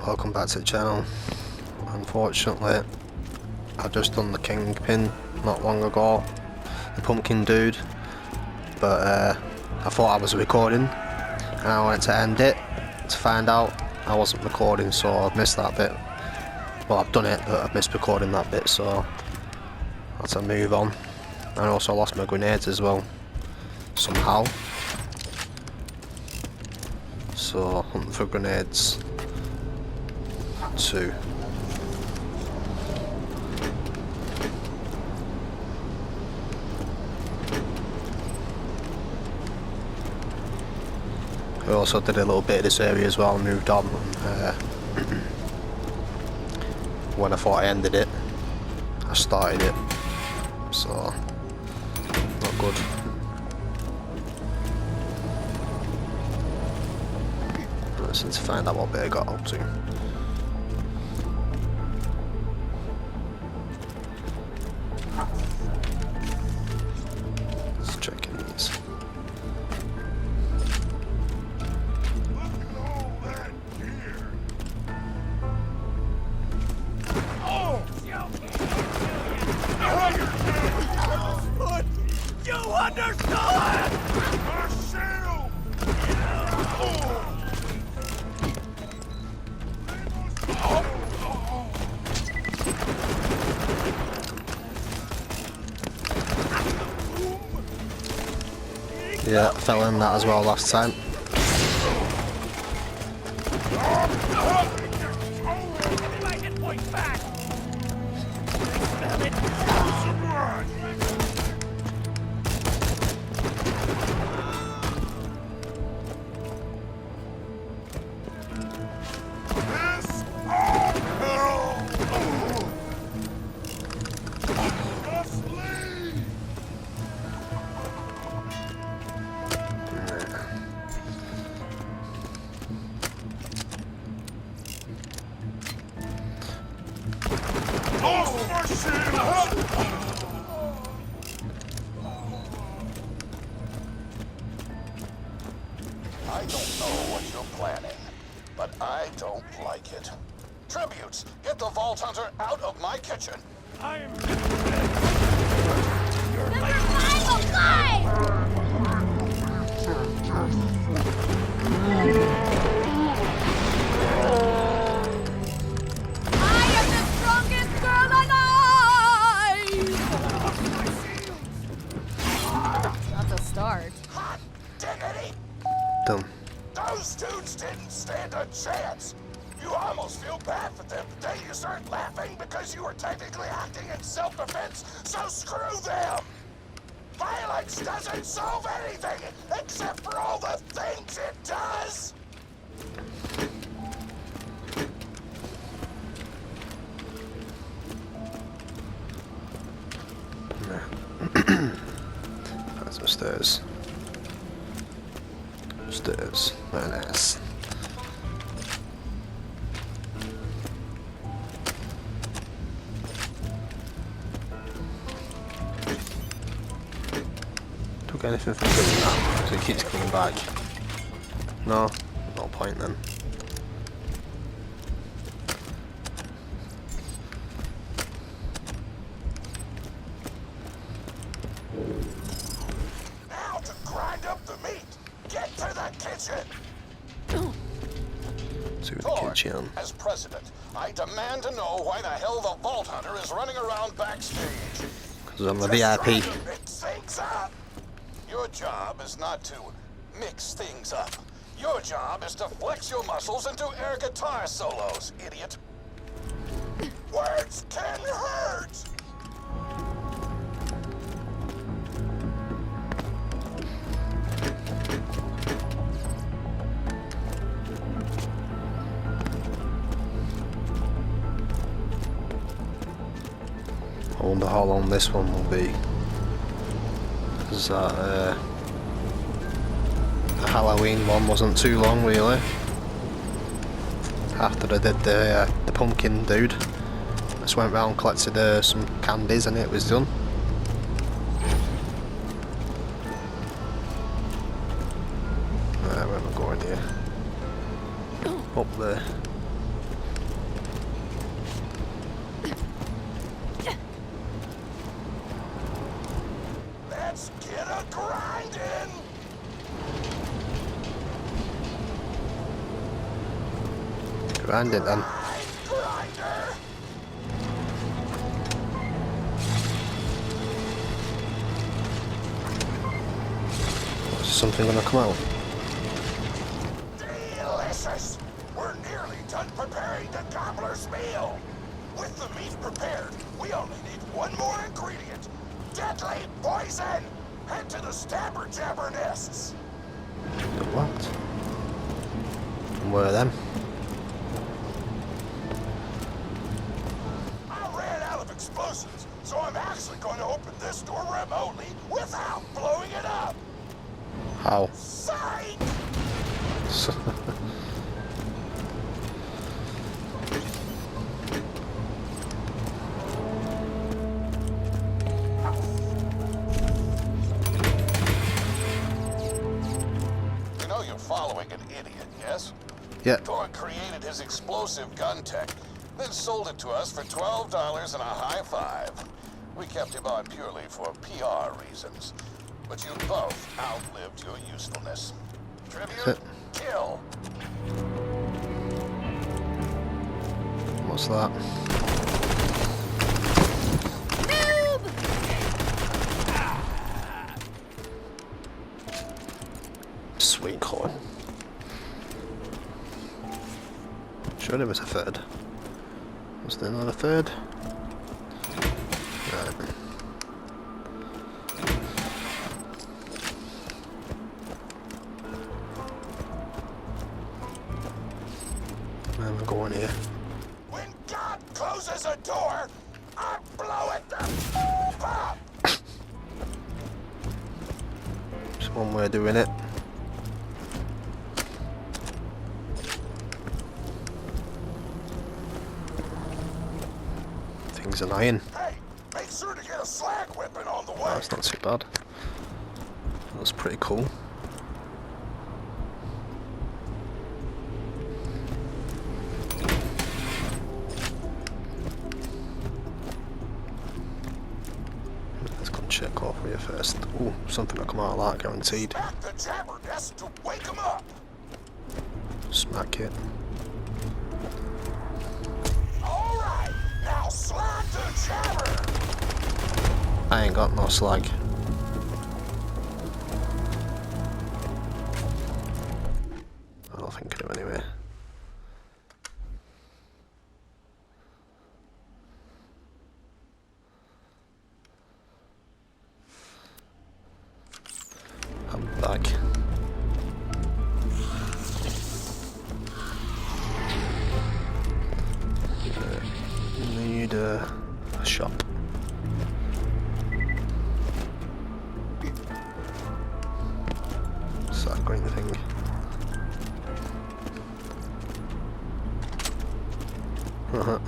welcome back to the channel. Unfortunately, I just done the Kingpin not long ago, the pumpkin dude, but I thought I was recording and I wanted to end it to find out I wasn't recording, so I've missed that bit. Well, I've done it, but I've missed recording that bit, so I had to move on. I also lost my grenades as well, somehow. So, hunting for grenades 2. I also did a little bit of this area as well, moved on when I thought I ended it, I started it, so not good. Let's need to find out what bit I got up to. Let's check in these. You understand? Marcel! Yeah, I fell in that as well last time. I don't know what you're planning, but I don't like it. Tributes, get the Vault Hunter out of my kitchen. I am... Start. Hot diggity! Done. Those dudes didn't stand a chance. You almost feel bad for them the day you start laughing because you were technically acting in self-defense, so screw them! Violence doesn't solve anything except for all the things it does! That's some stairs. Stairs. Very nice. Took anything from doing that, because it keeps coming back. No? No point then. Now to grind up the meat! Get to the kitchen! To the Torg, kitchen. as president, I demand to know why the hell the Vault Hunter is running around backstage. Because I'm a Just trying VIP. to mix things up. Your job is not to mix things up. Your job is to flex your muscles and do air guitar solos, idiot. Words can hurt! I wonder how long this one will be. Because that the Halloween one wasn't too long really. After I did the pumpkin dude, I just went round, collected some candies and it was done. Where am I going here? Up there. behind it then. Grinder! Is something gonna come out? Delicious! We're nearly done preparing the gobbler's meal. With the meat prepared, we only need one more ingredient. Deadly poison! Head to the stabber jabber nests. The what? And where are them? I ran out of explosives, so I'm actually going to open this door remotely without blowing it up. How? Psych! You know you're following an idiot, yes? Yeah. Torg created his explosive gun tech, then sold it to us for $12 and a high five. We kept him on purely for PR reasons. But you both outlived your usefulness. Tribute, kill. What's that? Sweet corn. Sure there was a third. Was there not a third? Right. Where am I going here? When God closes a door, I blow it the f up. Just one way of doing it. Things are iron. Hey, make sure to get a slag whipping on the way. That's not too bad. That's pretty cool. Let's go and check off here first. Ooh, something will come out of that, guaranteed. Smack the jabber nest to wake him up. Smack it. All right, now slag the jabber. I ain't got no slag. I don't think I do anyway. I'm back. Need a shop. What's that green thing? Uh-huh.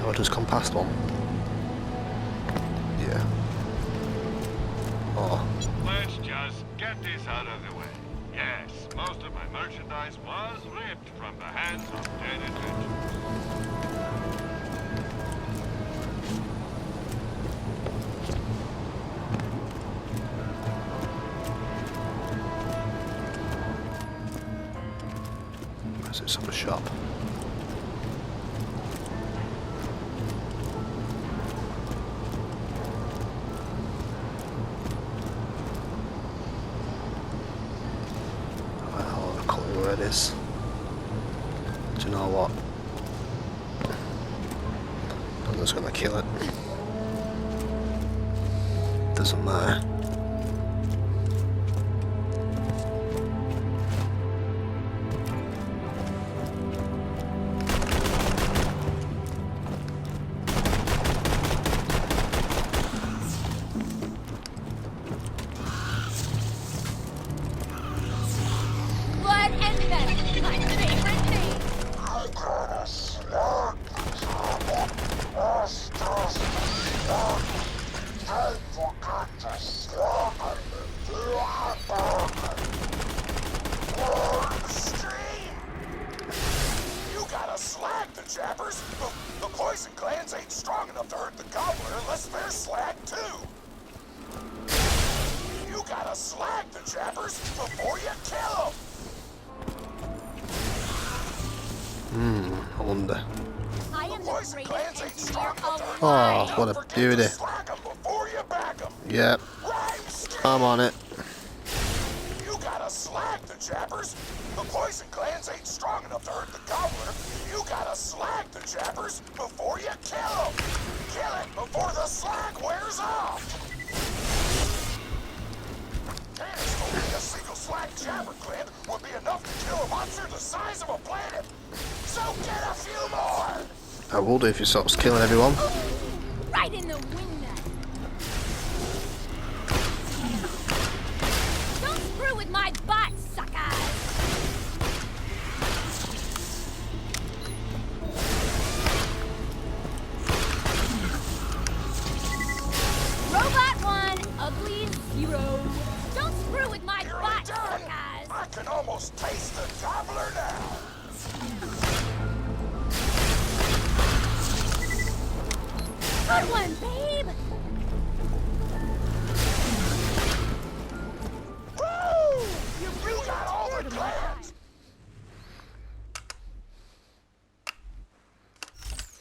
I'll just come past one. Yeah. Oh. Let's just get this out of the way. Yes, most of my merchandise was ripped from the hands of dead adventurers. Where's it? Some shop. I'll have a clue where it is. Do you know what? I'm just gonna kill it. Doesn't matter. Blood and venom, my favorite thing. I got a slug jabber. Don't forget to slug I wonder. I am the Poison greatest clans ain't engineer strong enough to alive. Oh, what a forget beauty. to slack 'em before you back 'em. Yep, Rhyme scheme. I'm on it. You gotta slag the jabbers. The poison clans ain't strong enough to hurt the gobbler. You gotta slag the jabbers before you kill them. Kill it before the slag wears off. Candace told me a single slag jabber clan would be enough to kill a monster the size of a planet. So get a few more. I will do if he stops killing everyone. Right in the wingnut. Don't screw with my bot, suckers. Robot 1, ugly 0. Don't screw with my Nearly bot, done. suckers. I can almost taste the gobbler now. Good one, babe. Woo! You got all the clans.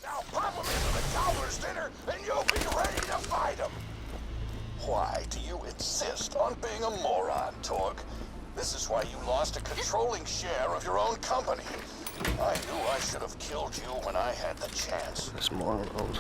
Now pop them into the gobbler's dinner and you'll be ready to fight them. Why do you insist on being a moron, Torg? This is why you lost a controlling share of your own company. I knew I should have killed you when I had the chance. There's more around.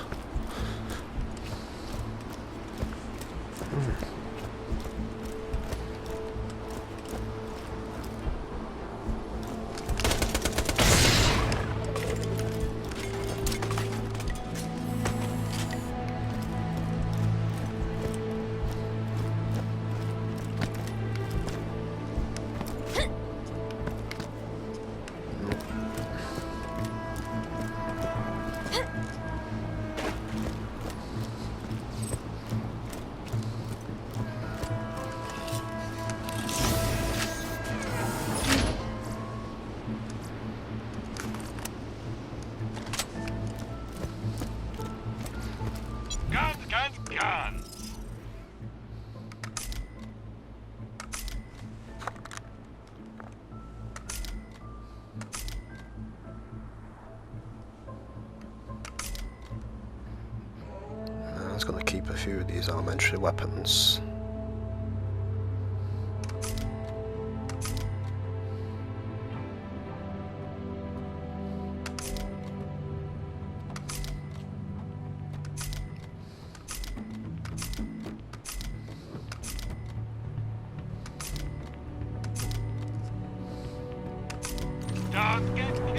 Guns, guns, guns! I was going to keep a few of these elementary weapons. Don't get killed!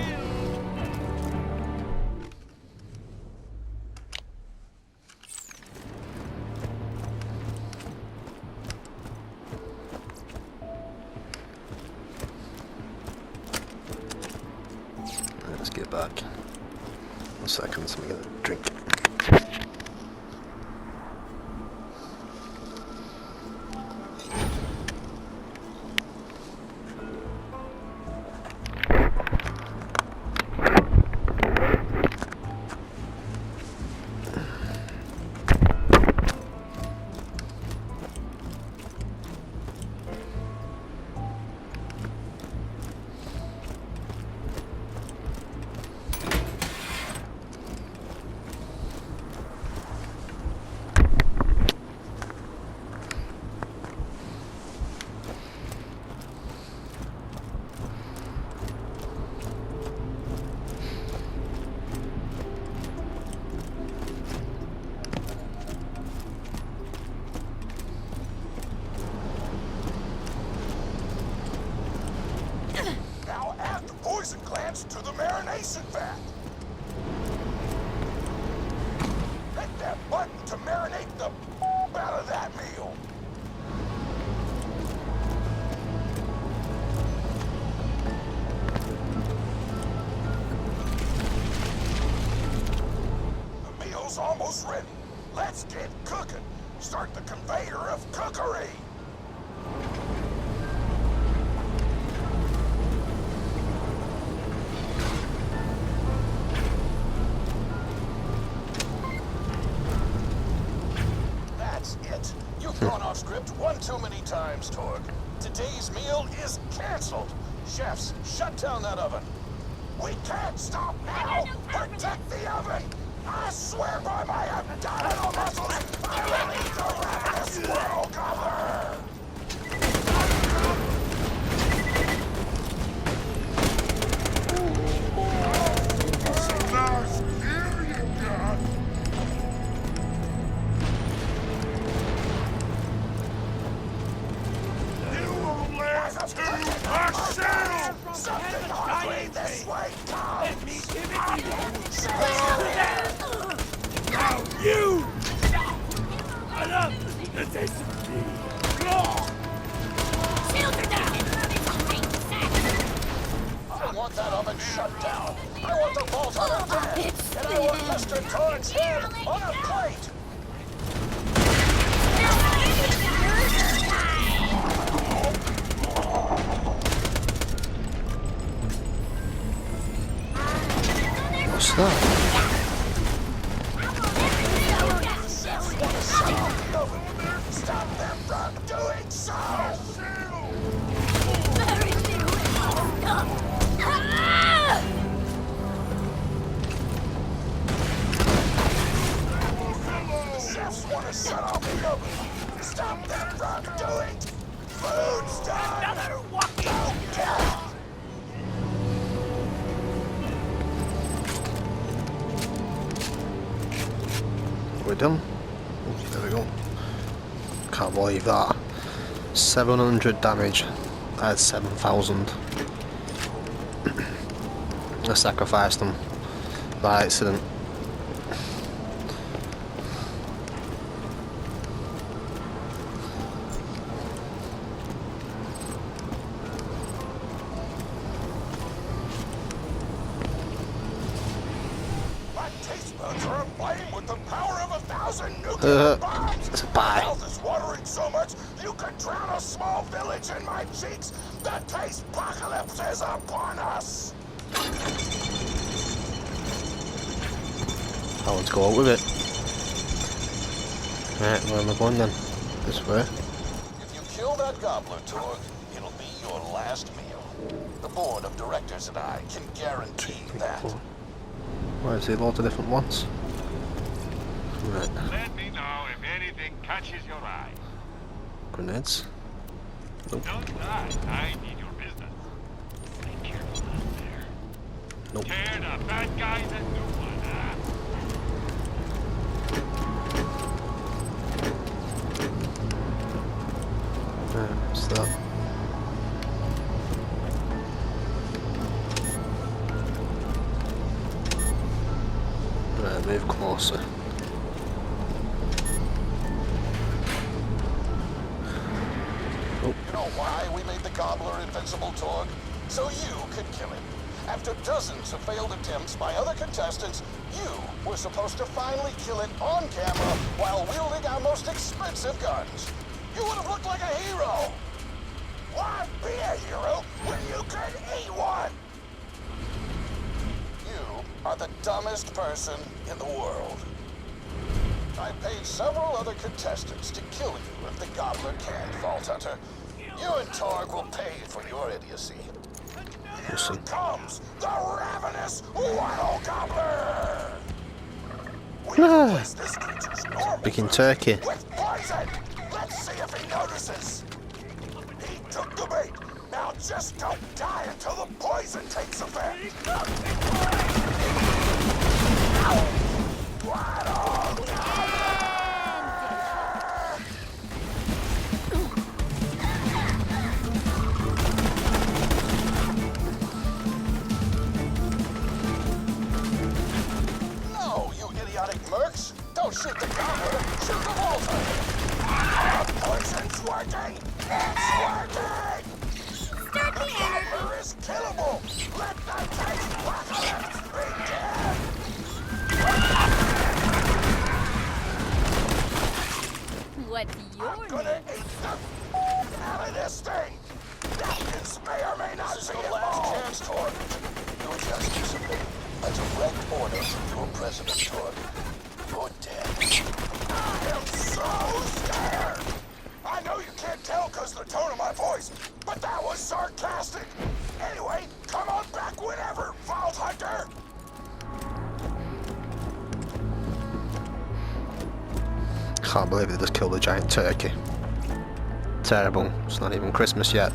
Let's get back. 1 second, so I'm going to drink. Now add the poison clans to the marination vat. Hit that button to marinate the out of that meal. The meal's almost ready. Let's get cooking. Start the conveyor of cookery. That's it. You've gone off script one too many times, Torg. Today's meal is canceled. Chefs, shut down that oven. We can't stop now! Protect the oven! I swear by my abdominal muscles, I will eat the ravenous squirrel gobbler! Something hungry this way comes! Let me give it to you! Now you! Enough! The taste of me! Shields are down! I want that oven shut down! I want the vault hunter dead! And I want Mr. Torgues dead on a plate! What's that? Stop them from doing so! The chefs want to shut off the oven! Stop them from doing food's done! Another walking! Don't kill it! We're done. Oh, there we go. Can't believe that. 700 damage. I had 7,000. I sacrificed them by accident. My taste buds are aflame with the power of 1,000 nuclear bombs! It's a My pie. mouth is watering so much you could drown a small village in my cheeks! The taste apocalypse is upon us! I want to go out with it. Right, where am I going then? This way. If you kill that gobbler, Torg, it'll be your last meal. The board of directors and I can guarantee that. Why is there loads of different ones? Right, Let me know if anything catches your eye. grenades. Nope. Don't die. I need your business. Be careful out there. Nope. Tear the bad guys a new one, huh? Right, what's that? Right, move closer. You know why we made the gobbler invincible, Torg? So you could kill him. After dozens of failed attempts by other contestants, you were supposed to finally kill it on camera while wielding our most expensive guns. You would have looked like a hero. Why be a hero when you could eat one? You are the dumbest person in the world. I paid several other contestants to kill you if the gobbler can't, Vault Hunter. You and Torg will pay for your idiocy. Here comes the ravenous wild gobbler! We replace this creature's normal Speaking food turkey. with poison! Let's see if he notices! He took the bait! Now just don't die until the poison takes effect! Wild gobbler! No, you idiotic mercs! Don't shoot the gobbler! Shoot the Vault Hunter! The poison's working! It's working! The gobbler is killable! Let the taste apocalypse begin! What's your I'm gonna name? eat the out of this thing! Napkins may or may not be the last chance, Torg. Your justice. A direct order from your president, Torg. You're dead. I am so scared! I know you can't tell because of the tone of my voice, but that was sarcastic! Anyway, come on back whenever, Vault Can't believe they just killed a giant turkey. Terrible. It's not even Christmas yet.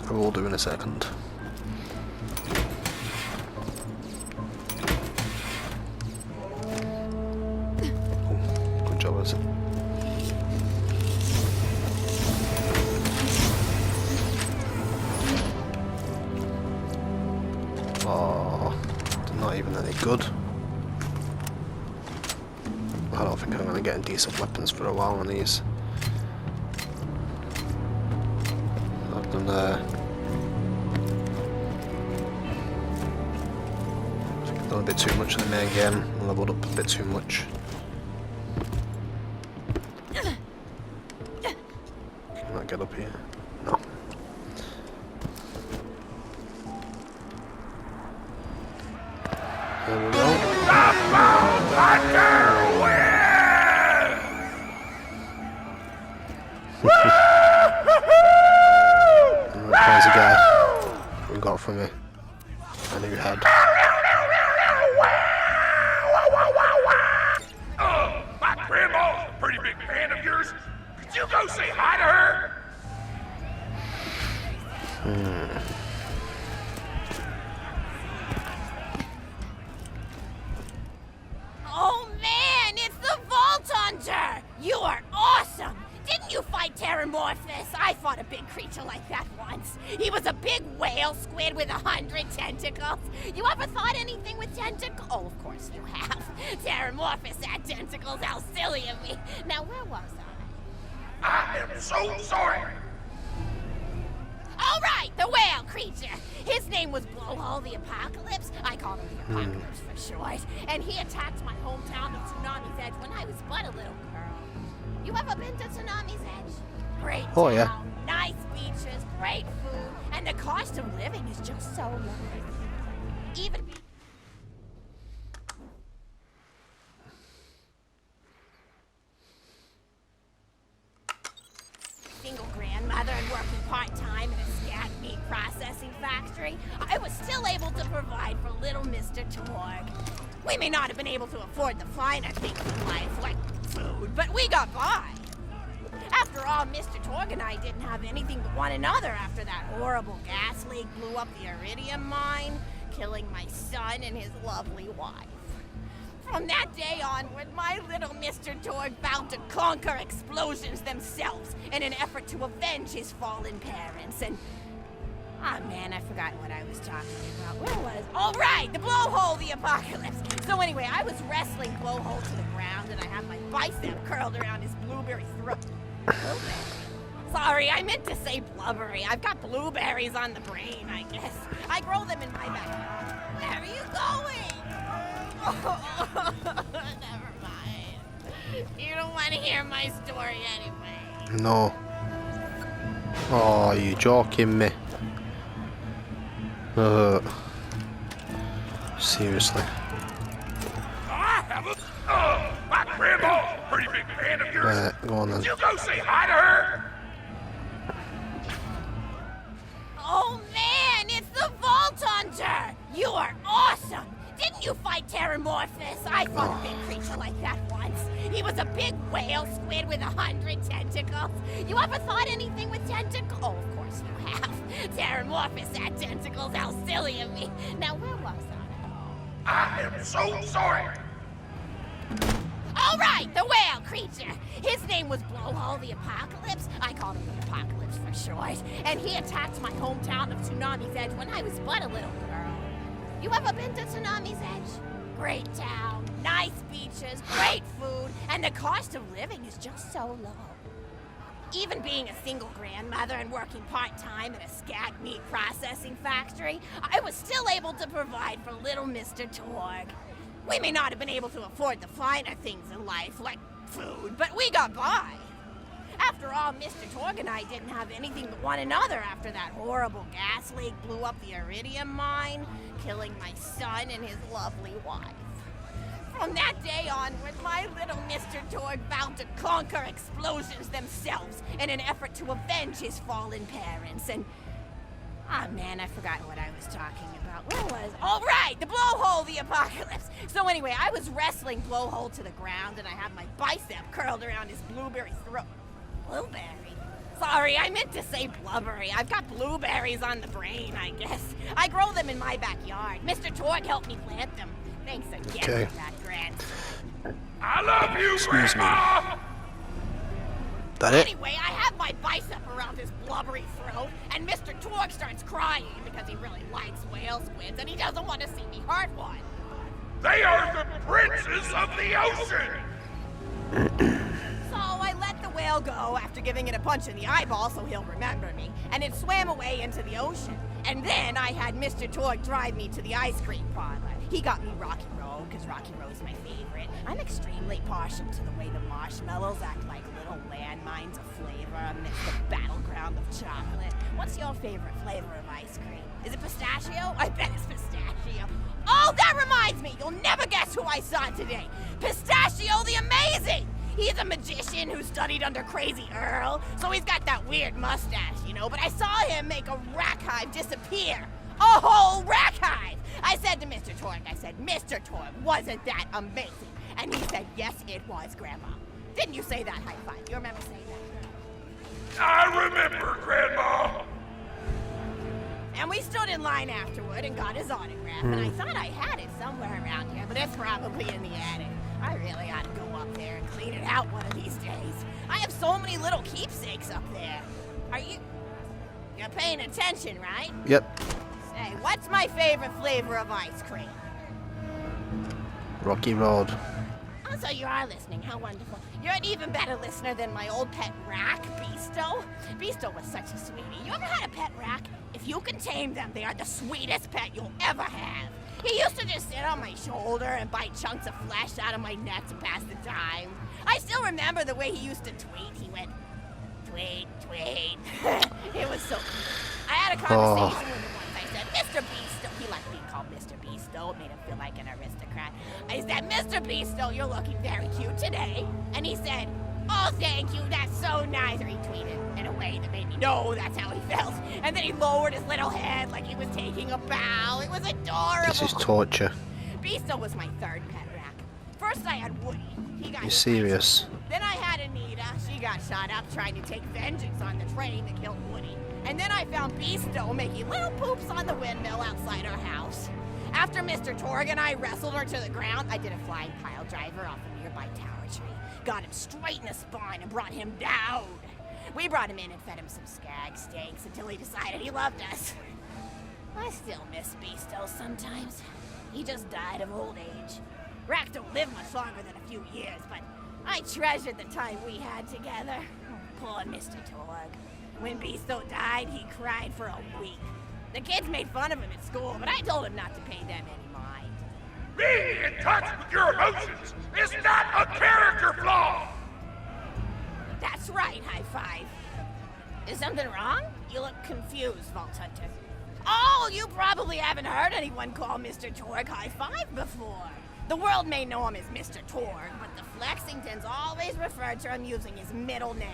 I will do in a second. Oh, good job, is it? Oh, not even any good. I don't think I'm going to get decent weapons for a while on these. I've done a bit too much in the main game, leveled up a bit too much. Can I get up here? No. There we go. There's a guy who got from me. A new head. My grandma's a pretty big fan of yours. Could you go say hi to her? Oh man, it's the Vault Hunter! You are awesome! Didn't you fight Terramorphous? I fought a big creature like that once. He was a big whale squid with 100 tentacles. You ever thought anything with tentacles? Oh, of course you have. Terramorphous had tentacles. How silly of me. Now, where was I? I am so sorry. All right, the whale creature. His name was Blowhole the Apocalypse. I called him the Apocalypse for short. And he attacked my hometown of Tsunami's Edge when I was but a little girl. You ever been to Tsunami's Edge? Great town, Oh, yeah. nice beaches, great food, and the cost of living is just so low. Even single grandmother and working part-time in a scat meat processing factory, I was still able to provide for little Mr. Torg. We may not have been able to afford the finer things in life, like food, but we got by. After all, Mr. Torg and I didn't have anything but one another after that horrible gas leak blew up the iridium mine, killing my son and his lovely wife. From that day onward, my little Mr. Torg vowed to conquer explosions themselves in an effort to avenge his fallen parents, and... Ah, man, I forgot what I was talking about. Where was... Oh, right, the Blowhole the Apocalypse. So anyway, I was wrestling Blowhole to the ground, and I had my bicep curled around his blueberry throat. Blueberry? Sorry, I meant to say blubbery. I've got blueberries on the brain, I guess. I grow them in my back. Where are you going? Never mind. You don't want to hear my story anyway. No. Oh, you joking me? Seriously. I have a... my grandma's a pretty big fan of yours. Right, go on then. Could you go say hi to her? You are awesome! Didn't you fight Terramorphous? I fought a big creature like that once. He was a big whale squid with 100 tentacles. You ever thought anything with tentacles? Oh, of course you have. Terramorphous had tentacles. How silly of me. Now, where was I? I am so sorry. All right, the whale creature. His name was Blowhole the Apocalypse. I called him the Apocalypse for short. And he attacked my hometown of Tsunami's Edge when I was but a little girl. You ever been to Tsunami's Edge? Great town, nice beaches, great food, and the cost of living is just so low. Even being a single grandmother and working part-time at a scat meat processing factory, I was still able to provide for little Mr. Torg. We may not have been able to afford the finer things in life, like food, but we got by. After all, Mr. Torg and I didn't have anything but one another after that horrible gas leak blew up the iridium mine, killing my son and his lovely wife. From that day onward, my little Mr. Torg vowed to conquer explosions themselves in an effort to avenge his fallen parents, and... Oh man, I forgot what I was talking about. Where was... Oh right, the Blowhole the Apocalypse! So anyway, I was wrestling Blowhole to the ground, and I had my bicep curled around his blueberry throat. Blueberry? Sorry, I meant to say blubbery. I've got blueberries on the brain, I guess. I grow them in my backyard. Mr. Torg helped me plant them. Thanks again Okay. for that, Grant. I love you, Excuse me. Grandma. That it? Anyway, I have my bicep around his blubbery throat, and Mr. Torg starts crying because he really likes whale squids, and he doesn't want to see me hurt one. They are the princes of the ocean. So I let the whale go after giving it a punch in the eyeball so he'll remember me, and it swam away into the ocean. And then I had Mr. Torg drive me to the ice cream parlor. He got me Rocky Road, because Rocky Road's my favorite. I'm extremely partial to the way the marshmallows act like little landmines of flavor amidst the battleground of chocolate. What's your favorite flavor of ice cream? Is it pistachio? I bet it's pistachio. Oh, that reminds me! You'll never guess who I saw today! Pistachio the Amazing! He's a magician who studied under Crazy Earl, so he's got that weird mustache, you know, but I saw him make a rack hive disappear. A whole rack hive! I said to Mr. Torg, Mr. Torg, wasn't that amazing? And he said, yes, it was, Grandma. Didn't you say that high five? You remember saying that? I remember, Grandma. And we stood in line afterward and got his autograph, and I thought I had it somewhere around here, but it's probably in the attic. I really ought to go up there and clean it out one of these days. I have so many little keepsakes up there. You're paying attention, right? Yep. Say, what's my favorite flavor of ice cream? Rocky Road. Oh, so you are listening. How wonderful. You're an even better listener than my old pet rack, Beasto. Beasto was such a sweetie. You ever had a pet rack? If you can tame them, they are the sweetest pet you'll ever have. He used to just sit on my shoulder and bite chunks of flesh out of my neck to pass the time. I still remember the way he used to tweet. He went, tweet, tweet. It was so cute. I had a conversation with him once. I said, Mr. Beasto. He liked being called Mr. Beasto. It made him feel like an aristocrat. I said, Mr. Beasto, you're looking very cute today. And he said, oh, thank you. That's so nice. Or he tweeted in a way that made me know that's how he felt. And then he lowered his little head like he was taking a bow. It was adorable. This is torture. Beasto was my third pet rack. First I had Woody. He got You're serious? Then I had Anita. She got shot up trying to take vengeance on the train that killed Woody. And then I found Beasto making little poops on the windmill outside our house. After Mr. Torg and I wrestled her to the ground, I did a flying pile driver off a nearby tower tree. Got him straight in the spine and brought him down. We brought him in and fed him some skag steaks until he decided he loved us. I still miss Beasto sometimes. He just died of old age. Rack don't live much longer than a few years, but I treasured the time we had together. Poor Mr. Torg. When Beasto died, he cried for a week. The kids made fun of him at school, but I told him not to pay them any mind. Being in touch with your emotions is not a character flaw. That's right, High Five. Is something wrong? You look confused, Vault Hunter. Oh, you probably haven't heard anyone call Mr. Torg High Five before. The world may know him as Mr. Torg, but the Flexingtons always refer to him using his middle name.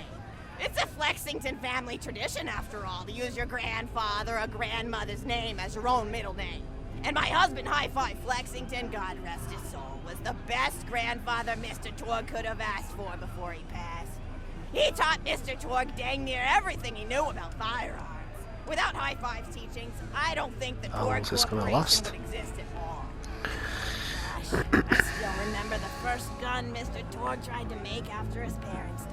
It's a Flexington family tradition, after all, to use your grandfather or grandmother's name as your own middle name. And my husband, High Five Flexington, God rest his soul, was the best grandfather Mr. Torg could have asked for before he passed. He taught Mr. Torg dang near everything he knew about firearms. Without High Five's teachings, I don't think the How Torg long's this gonna Corporation last? would exist at all. Gosh, I still remember the first gun Mr. Torg tried to make after his parents died.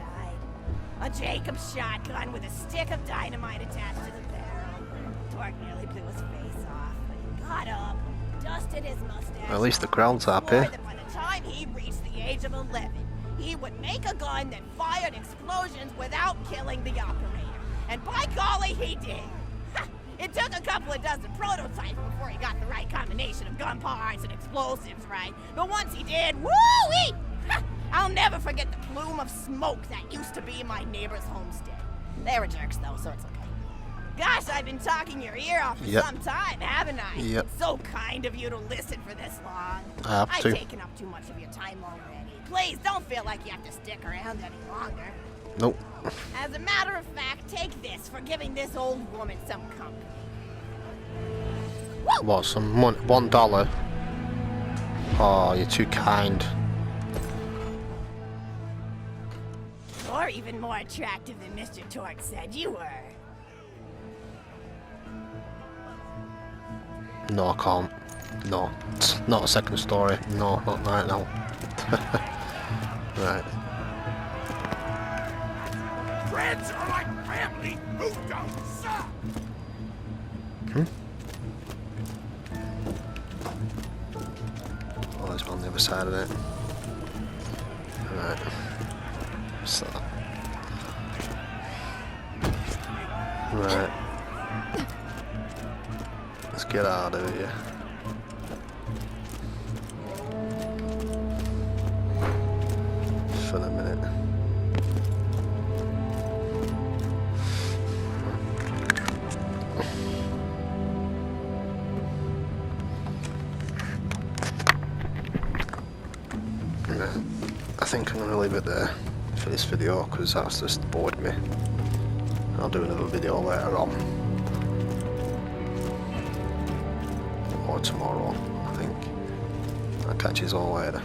A Jacobs shotgun with a stick of dynamite attached to the barrel. Torg nearly blew his face off, but he got up, dusted his mustache. At least the off, crowd's and swore happy. that by the time he reached the age of 11, he would make a gun that fired explosions without killing the operator. And by golly, he did. Ha! It took a couple of dozen prototypes before he got the right combination of gun parts and explosives right. But once he did, woo-wee! Ha! I'll never forget the plume of smoke that used to be my neighbor's homestead. They were jerks though, so it's okay. Gosh, I've been talking your ear off for Yep. some time, haven't I? Yep. It's so kind of you to listen for this long. I have I've to. taken up too much of your time already. Please don't feel like you have to stick around any longer. Nope. As a matter of fact, take this for giving this old woman some company. Woo! What, some money? $1? Oh, you're too kind. You're even more attractive than Mr. Torg said you were. No, I can't. No. It's not a second story. No, not right now. Right. Friends are like family who don't suck. Oh, there's one on the other side of it. Right. What's that? Right. Let's get out of here. For a minute. Yeah, I think I'm gonna leave it there for this video because that's just bored me. I'll do another video later on. Or tomorrow, I think. I'll catch you all later.